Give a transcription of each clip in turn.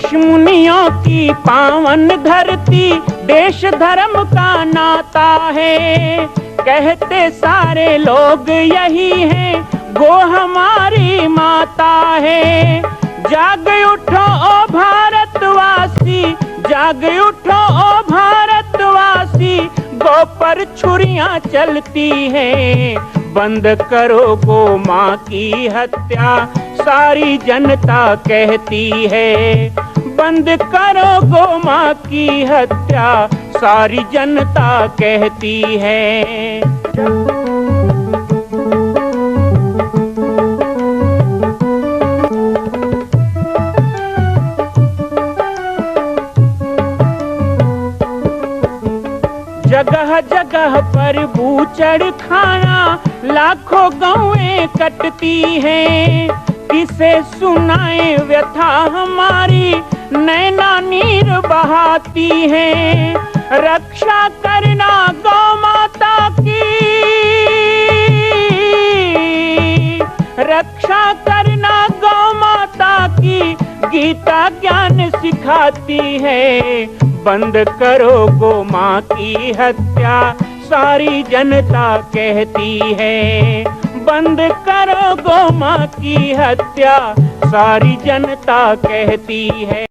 ऋषि मुनियों की पावन धरती, देश धर्म का नाता है। कहते सारे लोग यही हैं, गो हमारी माता है। जाग उठो ओ भारतवासी, जाग उठो ओ भारतवासी, गो पर छुरियां चलती हैं। बंद करो गो माँ की हत्या, सारी जनता कहती है। बंद करो गो माँ की हत्या, सारी जनता कहती है। जगह जगह पर बूचड़ खाना, लाखों गौएं कटती हैं। किसे सुनाए व्यथा हमारी, नैना नीर बहाती हैं। रक्षा करना गौ माता की, रक्षा करना गौ माता की, गीता ज्ञान सिखाती है। बंद करो गो माँ की हत्या, सारी जनता कहती है। बंद करो गो माँ की हत्या, सारी जनता कहती है।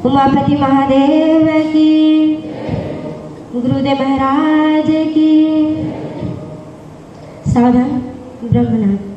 उमापति महादेव की, गुरुदेव महाराज की। सावधान ब्रह्मनाथ।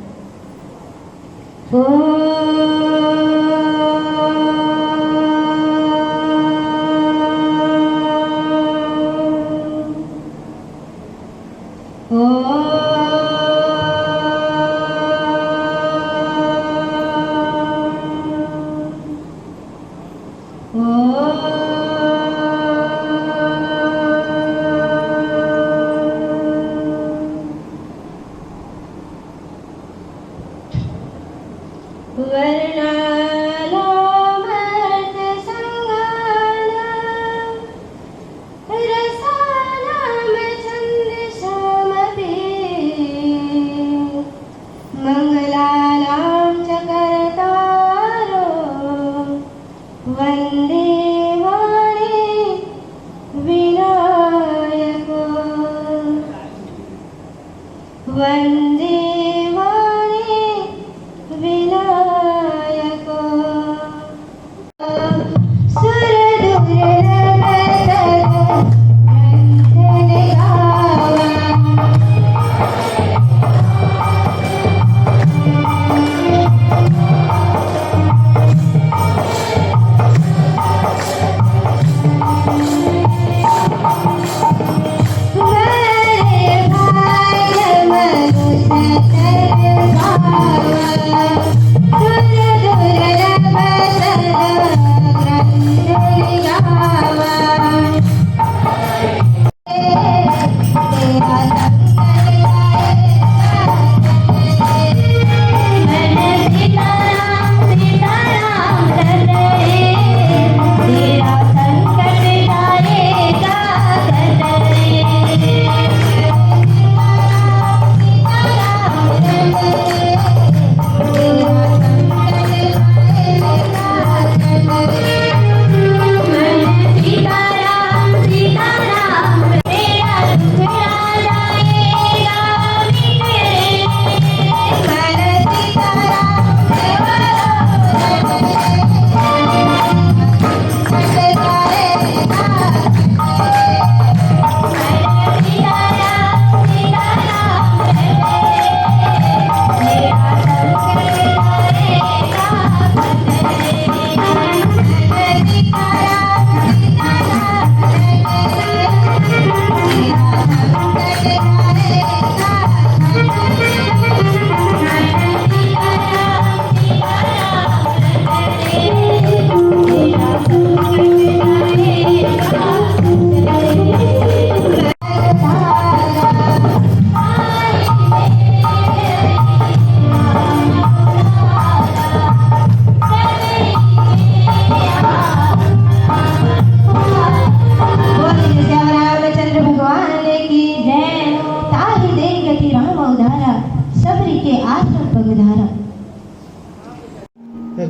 Bye.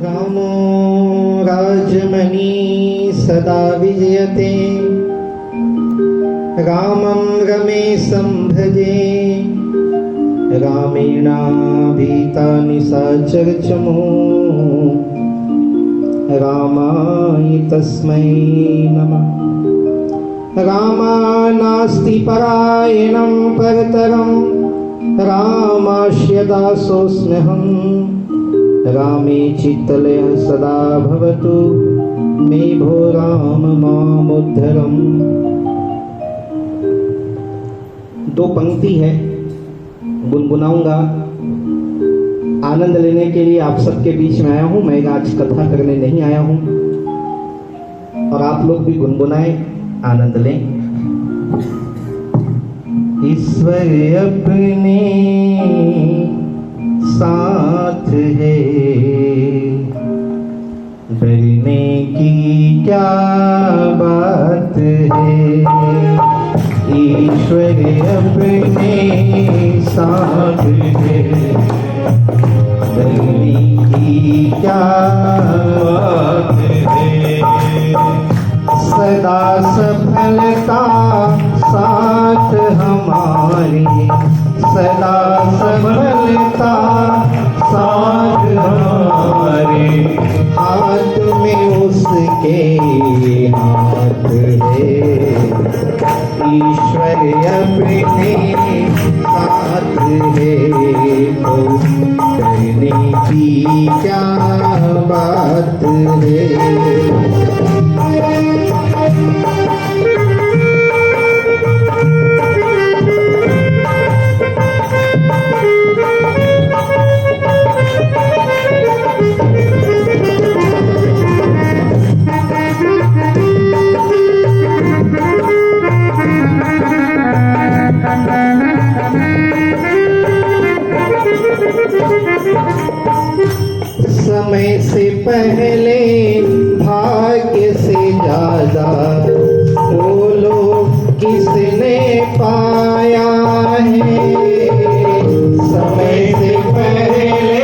रामो राजमणि सदा विजयते रामं रमेशं भजे रामेणाभीता निशाचरचमो रामाय तस्मै नमः। रामानास्ति परायणं परतरं रामास्य दासोऽस्म्यहम् रामे चित्तलयः सदा भवतु मे भो राम मामुद्धरम्। दो पंक्ति है गुनगुनाऊंगा, आनंद लेने के लिए आप सबके बीच में आया हूं। मैं आज कथा करने नहीं आया हूं और आप लोग भी गुनगुनाएं, आनंद लें। ईश्वर अपने साथ है, डरने की क्या बात है। ईश्वर अपने साथ है, डरने की क्या बात है। सदा सफलता साथ हमारी, सदा सफलता साथ हमारे। हाथ में उसके हाथ है, ईश्वर अपने साथ है, तो डरने की क्या बात है। समय से पहले भाग्य से ज्यादा बोलो किसने पाया है। समय से पहले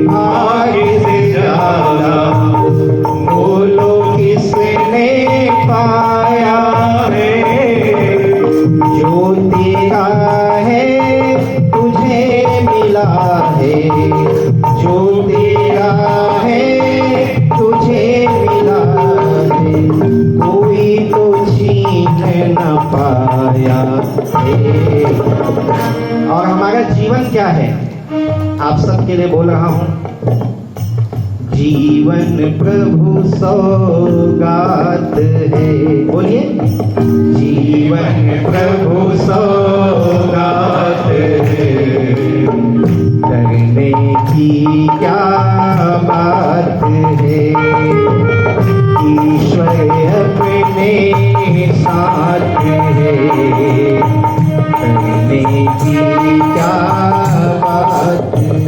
भाग्य से ज्यादा बोलो किसने पाया है। जो तेरा है तुझे मिला है, जो तेरा है तुझे मिला है, कोई तो छीन न पाया है। और हमारा जीवन क्या है, आप सबके लिए बोल रहा हूं। जीवन प्रभु सौगात है, बोलिए। जीवन प्रभु सौगात है, डरने की क्या बात है। ईश्वर अपने साथ है, डरने की क्या बात है।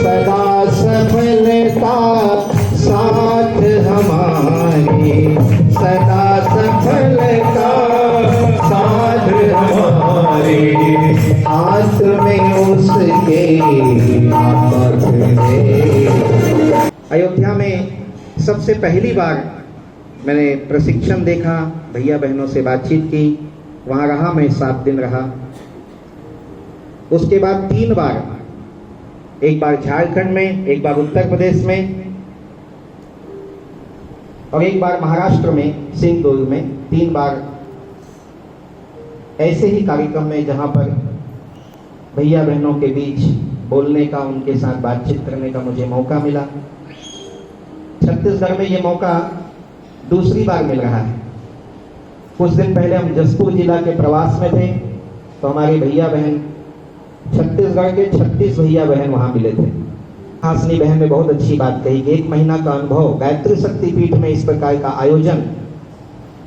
सदा सफलता साथ हमारे, सदा सफलता साथ हमारे। हाथ में उसके हाथ है। अयोध्या में सबसे पहली बार मैंने प्रशिक्षण देखा, भैया बहनों से बातचीत की, वहाँ रहा मैं 7 दिन रहा। उसके बाद 3 बार, एक बार झारखंड में, एक बार उत्तर प्रदेश में और एक बार महाराष्ट्र में सिंधुदुर्ग में, 3 बार ऐसे ही कार्यक्रम में जहां पर भैया बहनों के बीच बोलने का, उनके साथ बातचीत करने का मुझे मौका मिला। छत्तीसगढ़ में ये मौका दूसरी बार मिल रहा है। कुछ दिन पहले हम जसपुर जिला के प्रवास में थे, तो हमारे भैया बहन छत्तीसगढ़ के 36 भैया बहन वहां मिले थे। हासनी बहन ने बहुत अच्छी बात कही कि 1 महीना का अनुभव, गायत्री शक्तिपीठ में इस प्रकार का आयोजन,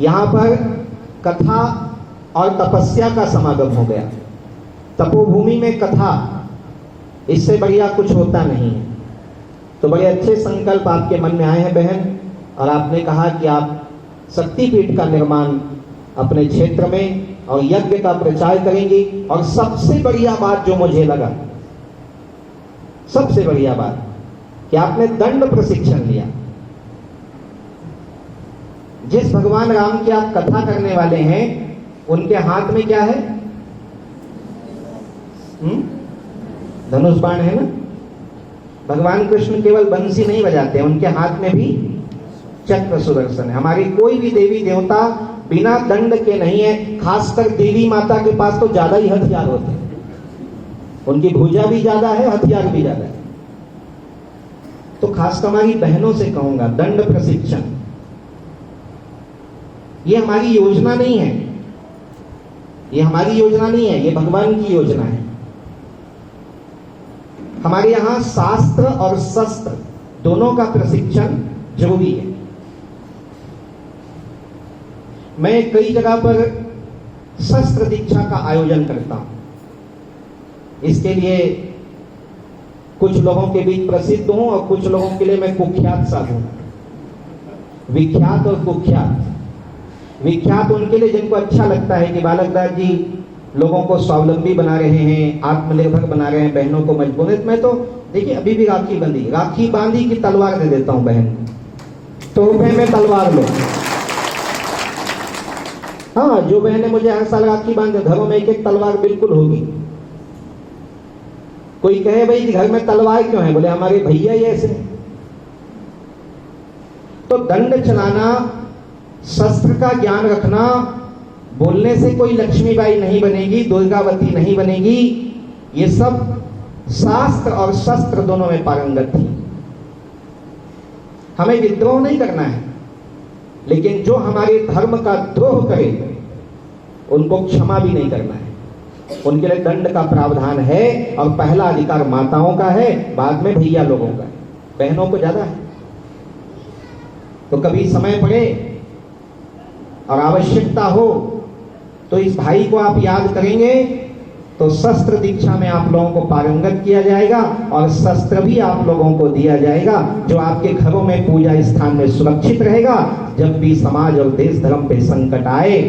यहाँ पर कथा और तपस्या का समागम हो गया। तपोभूमि में कथा, इससे बढ़िया कुछ होता नहीं है। तो बड़े अच्छे संकल्प आपके मन में आए हैं बहन, और आपने कहा कि आप शक्तिपीठ का निर्माण अपने क्षेत्र में और यज्ञ का प्रचार करेंगी। और सबसे बढ़िया बात जो मुझे लगा, सबसे बढ़िया बात कि आपने दंड प्रशिक्षण लिया। जिस भगवान राम की आप कथा करने वाले हैं उनके हाथ में क्या है? धनुष बाण है ना। भगवान कृष्ण केवल बंसी नहीं बजाते, उनके हाथ में भी चक्र सुदर्शन है। हमारी कोई भी देवी देवता बिना दंड के नहीं है। खासकर देवी माता के पास तो ज्यादा ही हथियार होते हैं, उनकी भुजा भी ज्यादा है, हथियार भी ज्यादा है। तो खासकर हमारी बहनों से कहूंगा, दंड प्रशिक्षण ये हमारी योजना नहीं है, ये हमारी योजना नहीं है, ये भगवान की योजना है। हमारे यहां शास्त्र और शस्त्र दोनों का प्रशिक्षण जरूरी है। मैं कई जगह पर शस्त्र दीक्षा का आयोजन करता हूं। इसके लिए कुछ लोगों के बीच प्रसिद्ध हूं और कुछ लोगों के लिए मैं कुख्यात साधु हूं। विख्यात और कुख्यात। विख्यात उनके लिए जिनको अच्छा लगता है कि बालक दास जी लोगों को स्वावलंबी बना रहे हैं, आत्मनिर्भर बना रहे हैं, बहनों को मजबूत। मैं तो देखिए अभी भी राखी बंधी, राखी बांधी की तलवार दे देता हूं बहन को, तो रुपए में तलवार लो। हाँ, जो बहनें मुझे हर साल राखी बांधे, घरों में एक एक तलवार बिल्कुल होगी। कोई कहे भाई घर में तलवार क्यों है? बोले हमारे भैया ही ऐसे। तो दंड चलाना, शस्त्र का ज्ञान रखना, बोलने से कोई लक्ष्मीबाई नहीं बनेगी, दुर्गावती नहीं बनेगी। ये सब शास्त्र और शस्त्र दोनों में पारंगत थी। हमें विद्रोह नहीं करना है, लेकिन जो हमारे धर्म का द्रोह करे उनको क्षमा भी नहीं करना है। उनके लिए दंड का प्रावधान है और पहला अधिकार माताओं का है, बाद में भैया लोगों का है, बहनों को ज्यादा है। तो कभी समय पड़े और आवश्यकता हो तो इस भाई को आप याद करेंगे तो शस्त्र दीक्षा में आप लोगों को पारंगत किया जाएगा और शस्त्र भी आप लोगों को दिया जाएगा, जो आपके घरों में पूजा स्थान में सुरक्षित रहेगा। जब भी समाज और देश धर्म पे संकट आए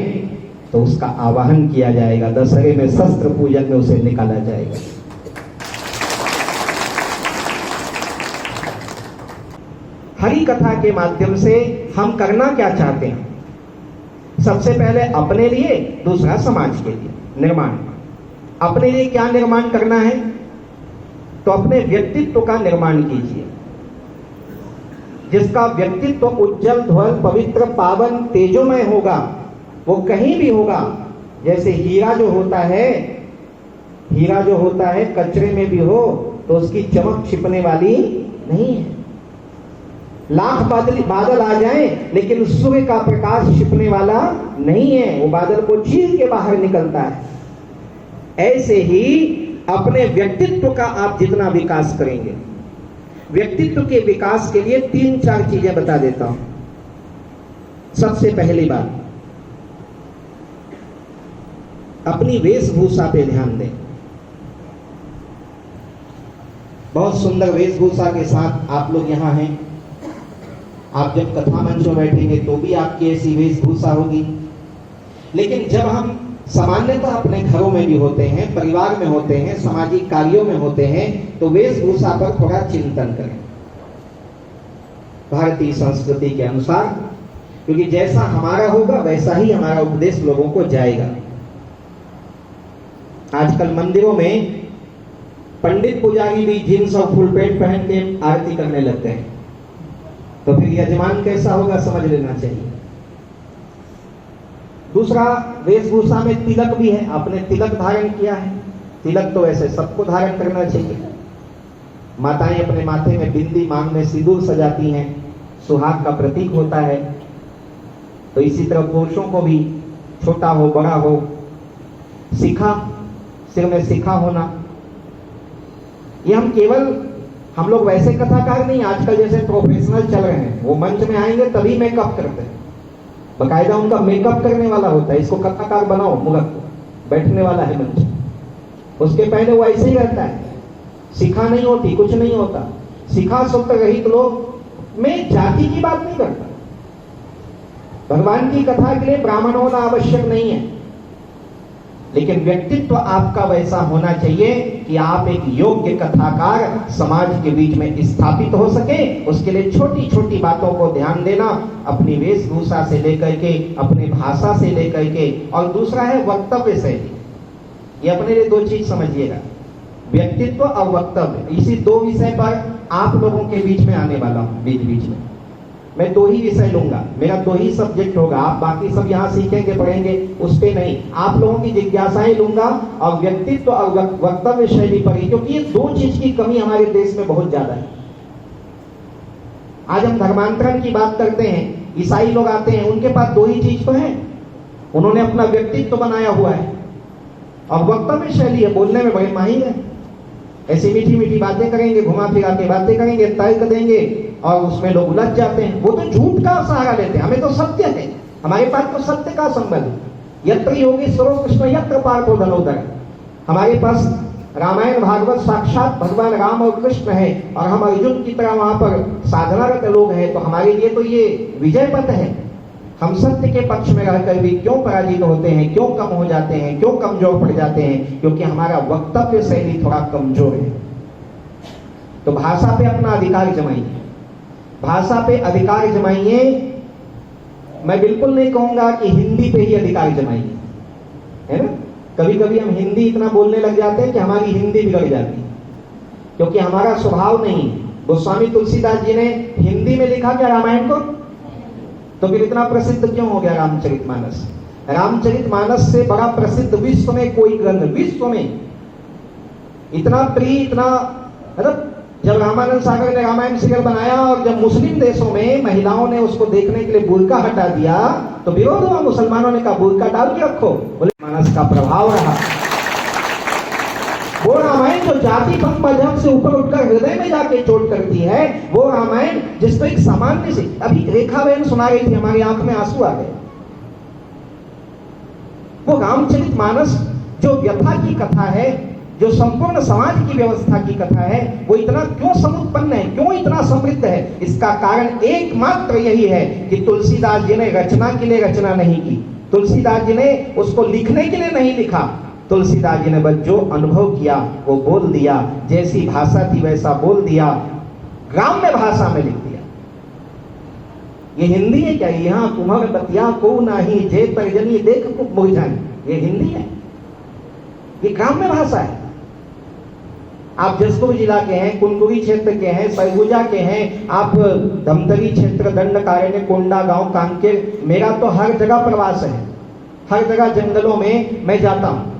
तो उसका आवाहन किया जाएगा, दशहरे में शस्त्र पूजन में उसे निकाला जाएगा। हरि कथा के माध्यम से हम करना क्या चाहते हैं? सबसे पहले अपने लिए, दूसरा समाज के लिए निर्माण। अपने लिए क्या निर्माण करना है? तो अपने व्यक्तित्व का निर्माण कीजिए, जिसका व्यक्तित्व उज्जवल, ध्वल, पवित्र, पावन, तेजोमय होगा। वो कहीं भी होगा। जैसे हीरा जो होता है कचरे में भी हो तो उसकी चमक छिपने वाली नहीं है। लाख बादल आ जाएं, लेकिन सूर्य का प्रकाश छिपने वाला नहीं है, वो बादल को चीर के बाहर निकलता है। ऐसे ही अपने व्यक्तित्व का आप जितना विकास करेंगे, व्यक्तित्व के विकास के लिए 3-4 चीजें बता देता हूं। सबसे पहली बात, अपनी वेशभूषा पे ध्यान दें। बहुत सुंदर वेशभूषा के साथ आप लोग यहां हैं। आप जब कथा मंच में बैठेंगे तो भी आपकी ऐसी वेशभूषा होगी। लेकिन जब हम सामान्यतः अपने घरों में भी होते हैं, परिवार में होते हैं, सामाजिक कार्यों में होते हैं, तो वेशभूषा पर थोड़ा चिंतन करें भारतीय संस्कृति के अनुसार, क्योंकि जैसा हमारा होगा वैसा ही हमारा उपदेश लोगों को जाएगा। आजकल मंदिरों में पंडित पुजारी भी जींस और फुल पैंट पहन के आरती करने लगते हैं, तो फिर यजमान कैसा होगा समझ लेना चाहिए। दूसरा, वेशभूषा में तिलक भी है। आपने तिलक धारण किया है। तिलक तो वैसे सबको धारण करना चाहिए। माताएं अपने माथे में बिंदी, मांग में सिंदूर सजाती हैं, सुहाग का प्रतीक होता है। तो इसी तरह पुरुषों को भी, छोटा हो बड़ा हो, शिखा, सिर में शिखा होना। ये हम लोग वैसे कथाकार नहीं, आजकल जैसे प्रोफेशनल चल रहे हैं, वो मंच में आएंगे तभी मेकअप करते हैं, बकायदा उनका मेकअप करने वाला होता है। इसको कथाकार बनाओ, मूर्ख बैठने वाला है मंच, उसके पहले वो ऐसे ही रहता है। शिखा नहीं होती, कुछ नहीं होता। शिखा सूत्र रहित लोग में जाति की बात नहीं करता। भगवान की कथा के लिए ब्राह्मण होना आवश्यक नहीं है। लेकिन व्यक्तित्व आपका वैसा होना चाहिए कि आप एक योग्य कथाकार समाज के बीच में स्थापित हो सके। उसके लिए छोटी छोटी बातों को ध्यान देना, अपनी वेशभूषा से लेकर के, अपने भाषा से लेकर के, और दूसरा है वक्तव्य शैली। ये अपने लिए दो चीज समझिएगा, व्यक्तित्व और वक्तव्य। इसी दो विषय पर आप लोगों के बीच में आने वाला हूं। बीच बीच में मैं दो ही विषय लूंगा, मेरा दो ही सब्जेक्ट होगा। आप बाकी सब यहाँ सीखेंगे पढ़ेंगे, उस पे नहीं। आप लोगों की जिज्ञासाएं लूंगा और व्यक्तित्व और वक्तव्य शैली पर ही, क्योंकि ये दो चीज की कमी हमारे देश में बहुत ज्यादा है। आज हम धर्मांतरण की बात करते हैं, ईसाई लोग आते हैं, उनके पास दो ही चीज तो है, उन्होंने अपना व्यक्तित्व बनाया हुआ है और वक्तव्य शैली है, बोलने में बड़े माहिर है। ऐसी मीठी मीठी बातें करेंगे, घुमा फिरा के बातें करेंगे, तर्क देंगे और उसमें लोग उलझ जाते हैं। वो तो झूठ का सहारा लेते हैं, हमें तो सत्य है, हमारे पास तो सत्य का संबंध है। यत्र योगेश्वरो कृष्ण यत्र पार्थो धनुर्धर। हमारे पास रामायण भागवत साक्षात भगवान राम और कृष्ण है और हम अर्जुन की तरह वहां पर साधनारत लोग हैं, तो हमारे लिए तो ये विजय पथ है। हम सत्य के पक्ष में रहकर भी क्यों पराजित होते हैं, क्यों कम हो जाते हैं, क्यों कमजोर पड़ जाते हैं? क्योंकि हमारा वक्तव्य शैली थोड़ा कमजोर है। तो भाषा पे अपना अधिकार जमाइए, भाषा पे अधिकार जमाइए। मैं बिल्कुल नहीं कहूंगा कि हिंदी पे ही अधिकार जमाइए, है ना। कभी कभी हम हिंदी इतना बोलने लग जाते हैं कि हमारी हिंदी बिगड़ जाती है, क्योंकि हमारा स्वभाव नहीं। गोस्वामी तुलसीदास जी ने हिंदी में लिखा क्या रामायण को? तो फिर इतना प्रसिद्ध क्यों हो गया रामचरितमानस? रामचरितमानस से बड़ा प्रसिद्ध विश्व में कोई ग्रंथ, विश्व में इतना प्रिय, इतना, मतलब जब रामानंद सागर ने रामायण सीरियल बनाया और जब मुस्लिम देशों में महिलाओं ने उसको देखने के लिए बुर्का हटा दिया तो विरोध हुआ। मुसलमानों ने कहा बुर्का डाल के रखो, बोले मानस का प्रभाव रहा। वो रामायण जो जाति पंथ मजहब से ऊपर उठकर हृदय में जाके चोट करती है, वो रामायण जिसको एक सामान्य से, अभी रेखा बहन सुना रही थी, हमारी आंख में आंसू आ गए। वो रामचरितमानस जो व्यथा की कथा है, जो संपूर्ण समाज की व्यवस्था की कथा है, वो इतना क्यों समुत्पन्न है, क्यों इतना समृद्ध है? इसका कारण एकमात्र यही है कि तुलसीदास जी ने रचना के लिए रचना नहीं की, तुलसीदास जी ने उसको लिखने के लिए नहीं लिखा। तुलसीदास जी ने बस जो अनुभव किया वो बोल दिया, जैसी भाषा थी वैसा बोल दिया, ग्राम्य भाषा में लिख दिया। ये हिंदी है क्या? यहाँ कुम्हर बतिया को नाही जे तर्जनी देख कुप मुरझानी, ये हिंदी है, ये ग्राम्य भाषा है। आप जसपुर जिला के हैं, कुंदुरी क्षेत्र के हैं, सरगुजा के हैं, आप धमतरी क्षेत्र, दंडकारण्य, कोंडा गांव, कांकेर, मेरा तो हर जगह प्रवास है, हर जगह जंगलों में मैं जाता हूं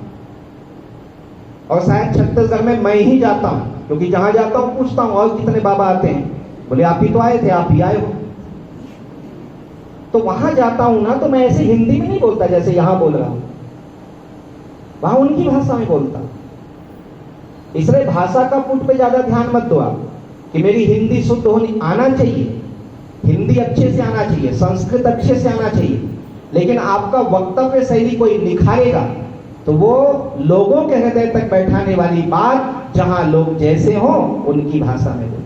और शायद छत्तीसगढ़ में मैं ही जाता हूं, क्योंकि जहां जाता हूं पूछता हूं और कितने बाबा आते हैं, बोले आप ही तो आए थे, आप ही आए हो। तो वहां जाता हूं ना, तो मैं ऐसे हिंदी में नहीं बोलता जैसे यहां बोल रहा हूं, वहां उनकी भाषा में बोलता। इसलिए भाषा का पुट पे ज्यादा ध्यान मत दो आप, कि मेरी हिंदी शुद्ध होनी, आना चाहिए, हिंदी अच्छे से आना चाहिए, संस्कृत अच्छे से आना चाहिए, लेकिन आपका वक्तव्य शैली कोई निखारेगा तो वो लोगों के हृदय तक बैठाने वाली बात, जहां लोग जैसे हो उनकी भाषा में बोलो।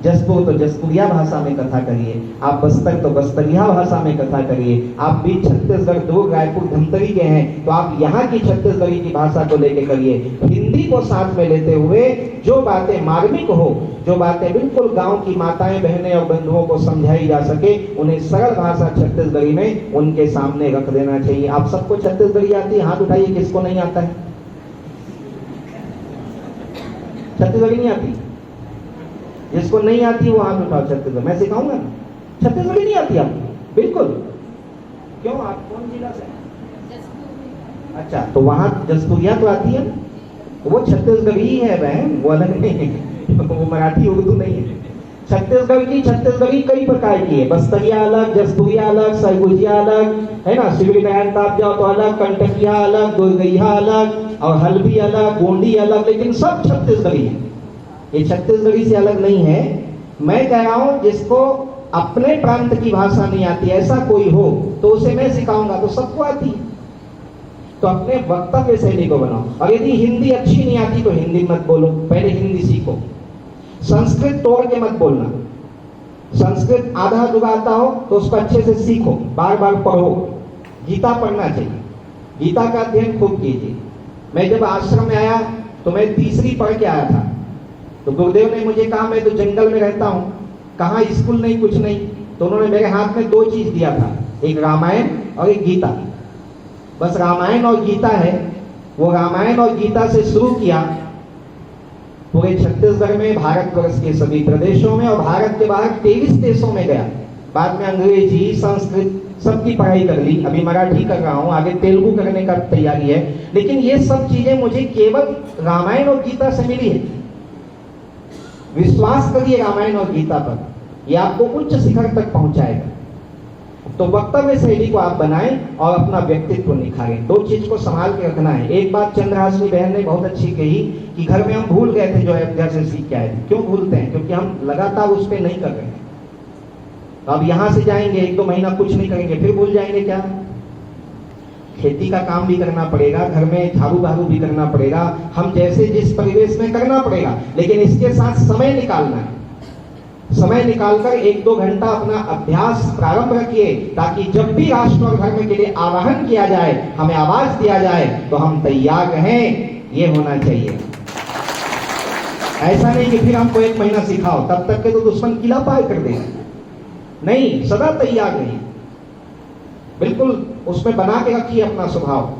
जसपुर तो जसपुरिया भाषा में कथा करिए, आप बस्तर तो बस्तरिया भाषा में कथा करिए, आप भी छत्तीसगढ़, दुर्ग, रायपुर, धमतरी के हैं तो आप यहाँ की छत्तीसगढ़ी की भाषा को लेके करिए। हिंदी को साथ में लेते हुए जो बातें मार्मिक हो, जो बातें बिल्कुल गांव की माताएं, बहनें और बंधुओं को समझाई जा सके, उन्हें सरल भाषा छत्तीसगढ़ी में उनके सामने रख देना चाहिए। आप सबको छत्तीसगढ़ी आती है? हाथ उठाइए, किसको नहीं आता है? छत्तीसगढ़ी नहीं आती? जिसको नहीं आती वो हाथ उठाओ। छत्तीसगढ़ मैं सिखाऊंगा ना। छत्तीसगढ़ी नहीं आती आपको? बिल्कुल। क्यों, आप कौन जिला से? अच्छा, तो वहां जसपुरिया तो आती है ना, वो छत्तीसगढ़ी ही है बहन, वो अलग नहीं है, वो मराठी उर्दू नहीं है। छत्तीसगढ़ की छत्तीसगढ़ी कई प्रकार की है, बस्तरिया अलग, जसपुरिया अलग, सरगुजिया अलग, है ना, शिवरी नारायण ताप जाओ तो अलग, कंटकिया अलग, दुर्गैया अलग और हल्बी अलग, गोंडी अलग, लेकिन सब छत्तीसगढ़ी है। ये छत्तीसगढ़ी से अलग नहीं है। मैं कह रहा हूं जिसको अपने प्रांत की भाषा नहीं आती, ऐसा कोई हो तो उसे मैं सिखाऊंगा, तो सबको आती है। तो अपने वक्तव्य शैली को बनाओ। और यदि हिंदी अच्छी नहीं आती तो हिंदी मत बोलो, पहले हिंदी सीखो। संस्कृत तोड़ के मत बोलना, संस्कृत आधा अधूरा आता हो तो उसको अच्छे से सीखो, बार बार पढ़ो। गीता पढ़ना चाहिए, गीता का अध्ययन खूब कीजिए। मैं जब आश्रम में आया तो मैं तीसरी पढ़ के आया था। तो गुरुदेव ने मुझे कहा मैं तो जंगल में रहता हूँ, कहाँ स्कूल नहीं कुछ नहीं। तो उन्होंने मेरे हाथ में 2 चीज दिया था, एक रामायण और एक गीता। बस रामायण और गीता है। वो रामायण और गीता से शुरू किया, पूरे छत्तीसगढ़ में, भारतवर्ष के सभी प्रदेशों में और भारत के बाहर 23 देशों में गया। बाद में अंग्रेजी, संस्कृत सबकी पढ़ाई कर ली। अभी मराठी कर रहा हूँ, आगे तेलुगु करने का तैयारी है। लेकिन ये सब चीजें मुझे केवल रामायण और गीता से मिली है। विश्वास करिए रामायण और गीता पर, ये आपको उच्च शिखर तक पहुंचाएगा। तो वक्तव्य शैली को आप बनाएं और अपना व्यक्तित्व निखारें। 2 चीज को संभाल के रखना है। एक बात चंद्रहासिनी बहन ने बहुत अच्छी कही कि घर में हम भूल गए थे जो अयोध्या से सीख के आए थे। क्यों भूलते हैं? क्योंकि हम लगातार उस पर नहीं कर रहे हैं। अब यहां से जाएंगे 1-2 महीना कुछ नहीं करेंगे, फिर भूल जाएंगे क्या? खेती का काम भी करना पड़ेगा, घर में झाड़ू बहारू भी करना पड़ेगा, हम जैसे जिस परिवेश में करना पड़ेगा। लेकिन इसके साथ समय निकालना है। समय निकालकर 1-2 घंटा अपना अभ्यास प्रारंभ रखिए, ताकि जब भी राष्ट्र और धर्म के लिए आवाहन किया जाए, हमें आवाज दिया जाए, तो हम तैयार रहें। ये होना चाहिए। ऐसा नहीं कि फिर हमको 1 महीना सिखाओ, तब तक के तो दुश्मन किला पार कर देगा। नहीं, सदा तैयार रहिए, बिल्कुल उसमें बना के रखिए अपना स्वभाव।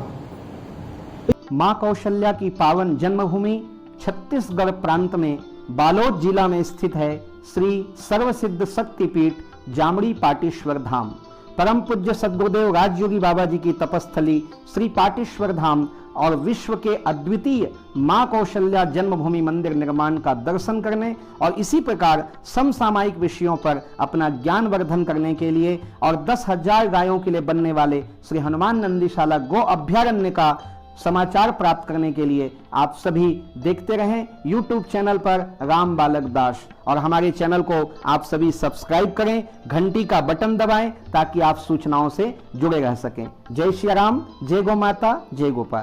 मां कौशल्या की पावन जन्मभूमि छत्तीसगढ़ प्रांत में बालोद जिला में स्थित है श्री सर्वसिद्ध शक्तिपीठ जामड़ी पाटेश्वर धाम। परम पूज्य सद्गुरुदेव राजयोगी बाबा जी की तपस्थली श्री पाटेश्वर धाम और विश्व के अद्वितीय मां कौशल्या जन्मभूमि मंदिर निर्माण का दर्शन करने और इसी प्रकार समसामयिक विषयों पर अपना ज्ञान वर्धन करने के लिए और 10,000 गायों के लिए बनने वाले श्री हनुमान नंदीशाला गो अभ्यारण्य का समाचार प्राप्त करने के लिए आप सभी देखते रहें YouTube चैनल पर राम बालक दास, और हमारे चैनल को आप सभी सब्सक्राइब करें, घंटी का बटन दबाएं ताकि आप सूचनाओं से जुड़े रह सकें। जय श्री राम, जय गौ माता, जय गोपाल।